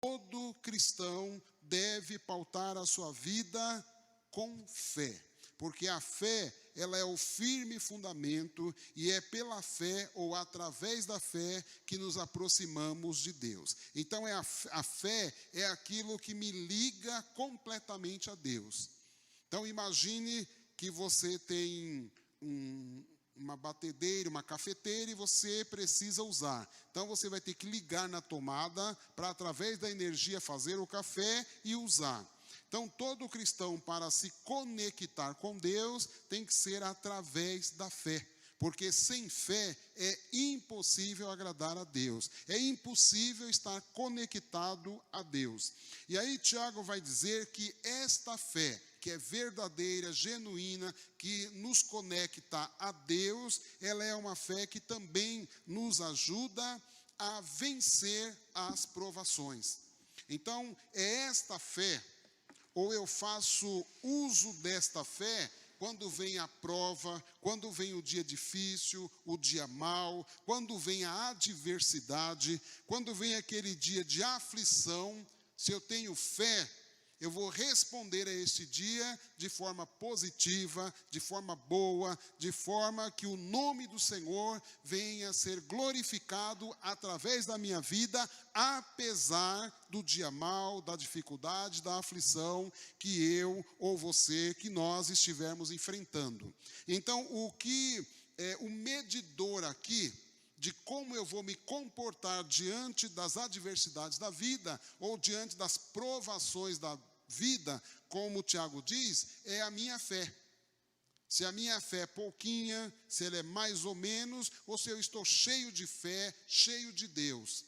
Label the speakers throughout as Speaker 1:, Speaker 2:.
Speaker 1: todo cristão deve pautar a sua vida com fé. Porque a fé, ela é o firme fundamento e é pela fé ou através da fé que nos aproximamos de Deus. Então a fé é aquilo que me liga completamente a Deus. Então imagine que você tem uma batedeira, uma cafeteira e você precisa usar. Então você vai ter que ligar na tomada para através da energia fazer o café e usar. Então, todo cristão, para se conectar com Deus, tem que ser através da fé. Porque sem fé é impossível agradar a Deus. É impossível estar conectado a Deus. E aí Tiago vai dizer que esta fé, que é verdadeira, genuína, que nos conecta a Deus, ela é uma fé que também nos ajuda a vencer as provações. Então, é esta fé, ou eu faço uso desta fé quando vem a prova, quando vem o dia difícil, o dia mau, quando vem a adversidade, quando vem aquele dia de aflição. Se eu tenho fé, eu vou responder a esse dia de forma positiva, de forma boa, de forma que o nome do Senhor venha a ser glorificado através da minha vida, apesar do dia mau, da dificuldade, da aflição que eu ou você, que nós estivermos enfrentando. Então, o medidor aqui de como eu vou me comportar diante das adversidades da vida ou diante das provações da vida, como o Tiago diz, é a minha fé. Se a minha fé é pouquinha, se ela é mais ou menos, ou se eu estou cheio de fé, cheio de Deus.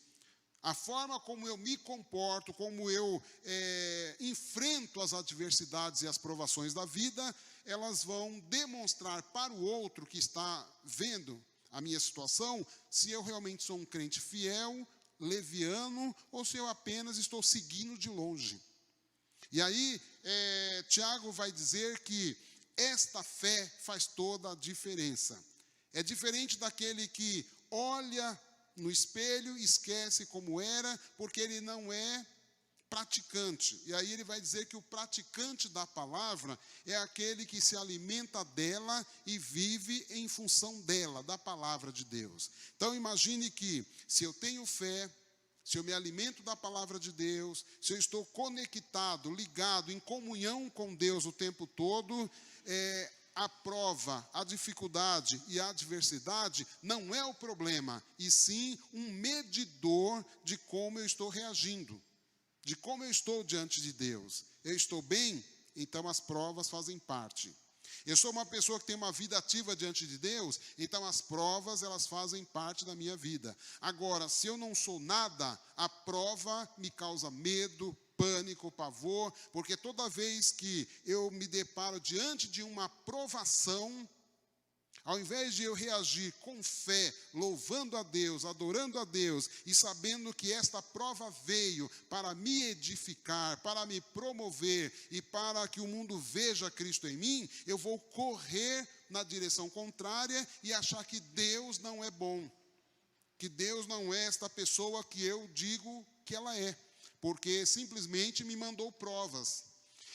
Speaker 1: A forma como eu me comporto, como eu enfrento as adversidades e as provações da vida, elas vão demonstrar para o outro que está vendo a minha situação, se eu realmente sou um crente fiel, leviano, ou se eu apenas estou seguindo de longe. E aí, Tiago vai dizer que esta fé faz toda a diferença. É diferente daquele que olha no espelho e esquece como era, porque ele não é praticante. E aí ele vai dizer que o praticante da palavra é aquele que se alimenta dela e vive em função dela, da palavra de Deus. Então imagine que se eu tenho fé, se eu me alimento da palavra de Deus, se eu estou conectado, ligado, em comunhão com Deus o tempo todo, a prova, a dificuldade e a adversidade não é o problema, e sim um medidor de como eu estou reagindo, de como eu estou diante de Deus. Eu estou bem? Então as provas fazem parte. Eu sou uma pessoa que tem uma vida ativa diante de Deus, então as provas, elas fazem parte da minha vida. Agora, se eu não sou nada, a prova me causa medo, pânico, pavor, porque toda vez que eu me deparo diante de uma provação, ao invés de eu reagir com fé, louvando a Deus, adorando a Deus e sabendo que esta prova veio para me edificar, para me promover e para que o mundo veja Cristo em mim, eu vou correr na direção contrária e achar que Deus não é bom, que Deus não é esta pessoa que eu digo que ela é, porque simplesmente me mandou provas.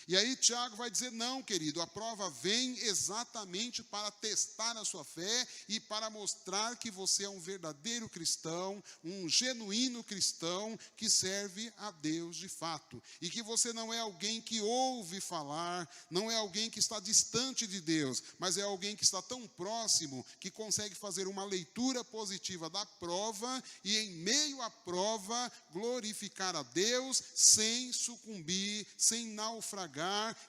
Speaker 1: E aí Tiago vai dizer, não, querido, a prova vem exatamente para testar a sua fé e para mostrar que você é um verdadeiro cristão, um genuíno cristão que serve a Deus de fato. E que você não é alguém que ouve falar, não é alguém que está distante de Deus, mas é alguém que está tão próximo que consegue fazer uma leitura positiva da prova e em meio à prova glorificar a Deus sem sucumbir, sem naufragar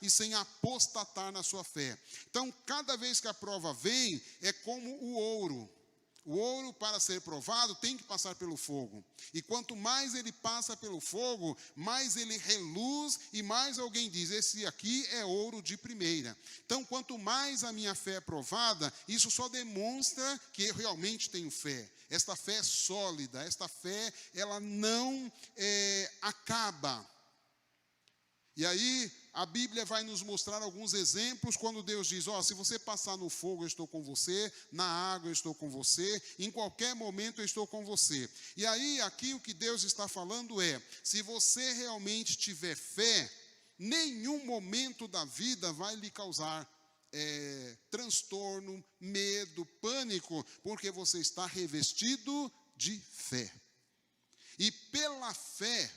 Speaker 1: e sem apostatar na sua fé. Então, cada vez que a prova vem, é como o ouro. O ouro, para ser provado, tem que passar pelo fogo. E quanto mais ele passa pelo fogo, mais ele reluz e mais alguém diz, esse aqui é ouro de primeira. Então, quanto mais a minha fé é provada, isso só demonstra que eu realmente tenho fé. Esta fé é sólida, esta fé, ela não acaba. E aí, A Bíblia vai nos mostrar alguns exemplos quando Deus diz, se você passar no fogo, eu estou com você, na água eu estou com você, em qualquer momento eu estou com você. E aí, aqui o que Deus está falando é, se você realmente tiver fé, nenhum momento da vida vai lhe causar transtorno, medo, pânico, porque você está revestido de fé. E pela fé,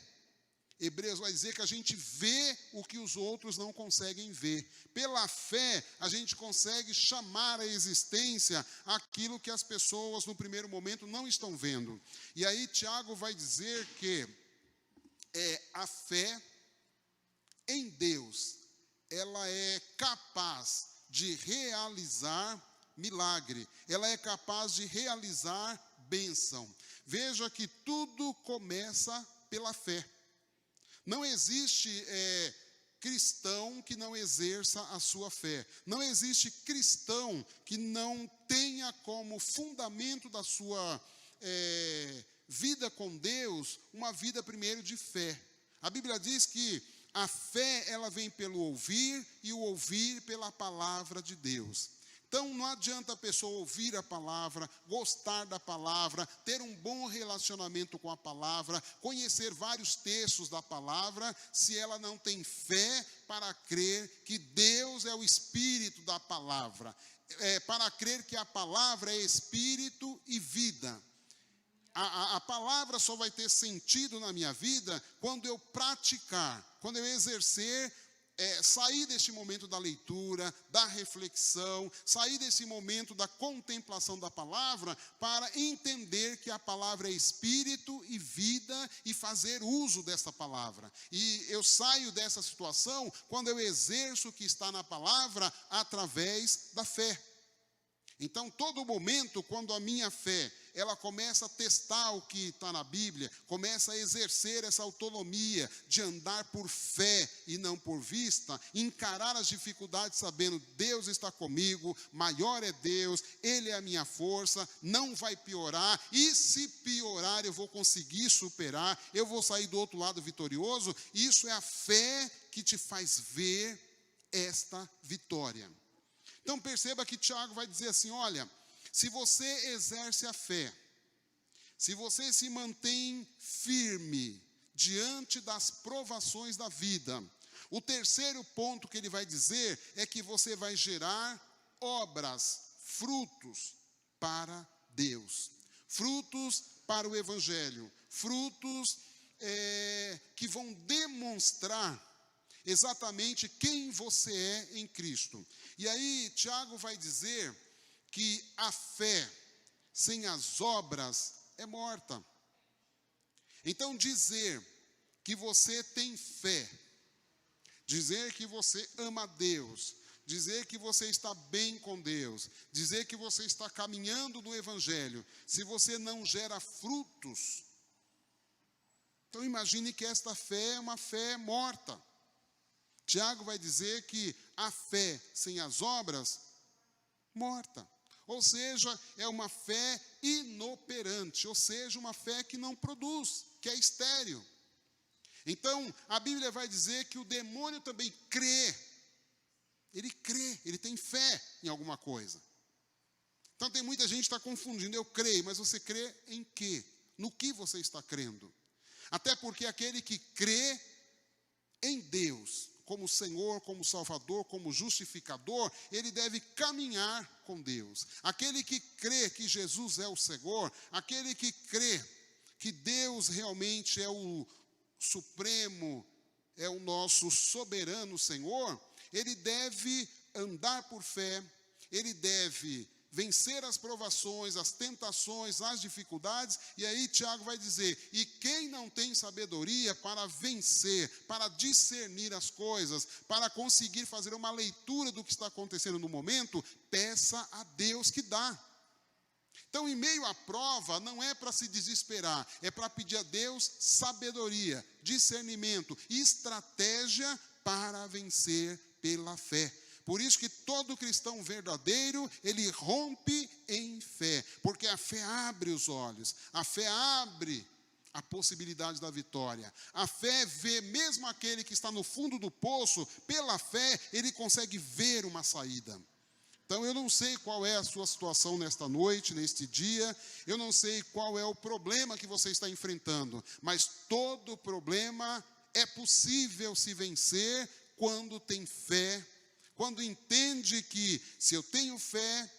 Speaker 1: Hebreus vai dizer que a gente vê o que os outros não conseguem ver. Pela fé, a gente consegue chamar à existência aquilo que as pessoas no primeiro momento não estão vendo. E aí Tiago vai dizer que a fé em Deus, ela é capaz de realizar milagre. Ela é capaz de realizar bênção. Veja que tudo começa pela fé. Não existe cristão que não exerça a sua fé. Não existe cristão que não tenha como fundamento da sua vida com Deus, uma vida primeiro de fé. A Bíblia diz que a fé, ela vem pelo ouvir, e o ouvir pela palavra de Deus. Então, não adianta a pessoa ouvir a palavra, gostar da palavra, ter um bom relacionamento com a palavra, conhecer vários textos da palavra, se ela não tem fé para crer que Deus é o Espírito da palavra. Para crer que a palavra é Espírito e vida. A palavra só vai ter sentido na minha vida quando eu praticar, quando eu exercer, sair deste momento da leitura, da reflexão, sair desse momento da contemplação da palavra, para entender que a palavra é espírito e vida e fazer uso dessa palavra. E eu saio dessa situação quando eu exerço o que está na palavra através da fé. Então, todo momento, quando a minha fé, ela começa a testar o que está na Bíblia, começa a exercer essa autonomia de andar por fé e não por vista, encarar as dificuldades sabendo, Deus está comigo, maior é Deus, Ele é a minha força, não vai piorar, e se piorar eu vou conseguir superar, eu vou sair do outro lado vitorioso. Isso é a fé que te faz ver esta vitória. Então perceba que Tiago vai dizer assim, olha, se você exerce a fé, se você se mantém firme diante das provações da vida, o terceiro ponto que ele vai dizer é que você vai gerar obras, frutos para Deus, frutos para o Evangelho, frutos que vão demonstrar exatamente quem você é em Cristo. E aí Tiago vai dizer que a fé sem as obras é morta. Então dizer que você tem fé, dizer que você ama Deus, dizer que você está bem com Deus, dizer que você está caminhando no Evangelho, se você não gera frutos, então imagine que esta fé é uma fé morta. Tiago vai dizer que a fé sem as obras, morta. Ou seja, é uma fé inoperante, ou seja, uma fé que não produz, que é estéril. Então, a Bíblia vai dizer que o demônio também crê. Ele crê, ele tem fé em alguma coisa. Então, tem muita gente que está confundindo, eu creio, mas você crê em quê? No que você está crendo? Até porque aquele que crê em Deus, como Senhor, como Salvador, como justificador, ele deve caminhar com Deus. Aquele que crê que Jesus é o Senhor, aquele que crê que Deus realmente é o supremo, é o nosso soberano Senhor, ele deve andar por fé, ele deve vencer as provações, as tentações, as dificuldades, e aí Tiago vai dizer, e quem não tem sabedoria para vencer, para discernir as coisas, para conseguir fazer uma leitura do que está acontecendo no momento, peça a Deus que dá. Então, em meio à prova, não é para se desesperar, é para pedir a Deus sabedoria, discernimento, estratégia para vencer pela fé. Por isso que todo cristão verdadeiro, ele rompe em fé, porque a fé abre os olhos, a fé abre a possibilidade da vitória. A fé vê mesmo aquele que está no fundo do poço, pela fé ele consegue ver uma saída. Então eu não sei qual é a sua situação nesta noite, neste dia, eu não sei qual é o problema que você está enfrentando, mas todo problema é possível se vencer quando tem fé, quando entende que se eu tenho fé,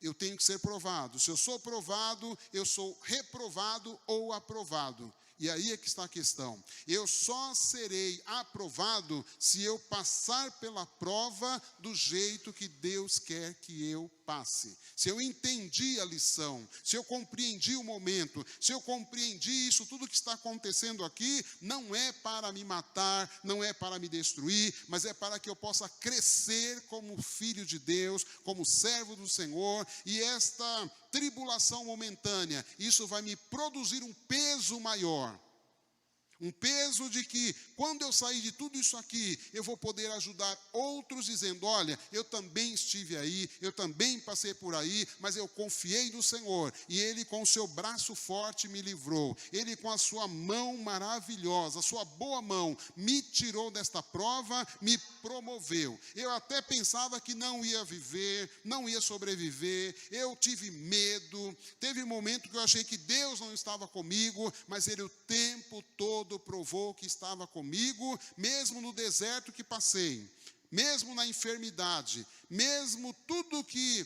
Speaker 1: eu tenho que ser provado. Se eu sou provado, eu sou reprovado ou aprovado. E aí é que está a questão. Eu só serei aprovado se eu passar pela prova do jeito que Deus quer que eu passe. Se eu entendi a lição, se eu compreendi o momento, se eu compreendi isso, tudo que está acontecendo aqui, não é para me matar, não é para me destruir, mas é para que eu possa crescer como filho de Deus, como servo do Senhor, e esta tribulação momentânea, isso vai me produzir um peso maior. Um peso de que, quando eu sair de tudo isso aqui, eu vou poder ajudar outros dizendo, olha, eu também estive aí, eu também passei por aí, mas eu confiei no Senhor, e Ele com o seu braço forte me livrou, Ele com a sua mão maravilhosa, a sua boa mão, me tirou desta prova, me promoveu. Eu até pensava que não ia viver, não ia sobreviver, eu tive medo, teve um momento que eu achei que Deus não estava comigo, mas Ele o tempo todo provou que estava comigo, mesmo no deserto que passei, mesmo na enfermidade, mesmo tudo que,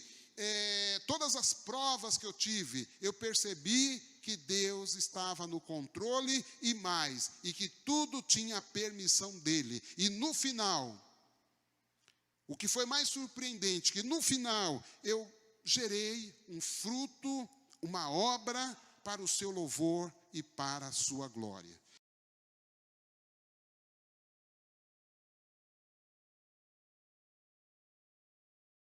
Speaker 1: todas as provas que eu tive, eu percebi que Deus estava no controle e mais, e que tudo tinha a permissão dele. E no final, o que foi mais surpreendente, que no final eu gerei um fruto, uma obra para o seu louvor e para a sua glória.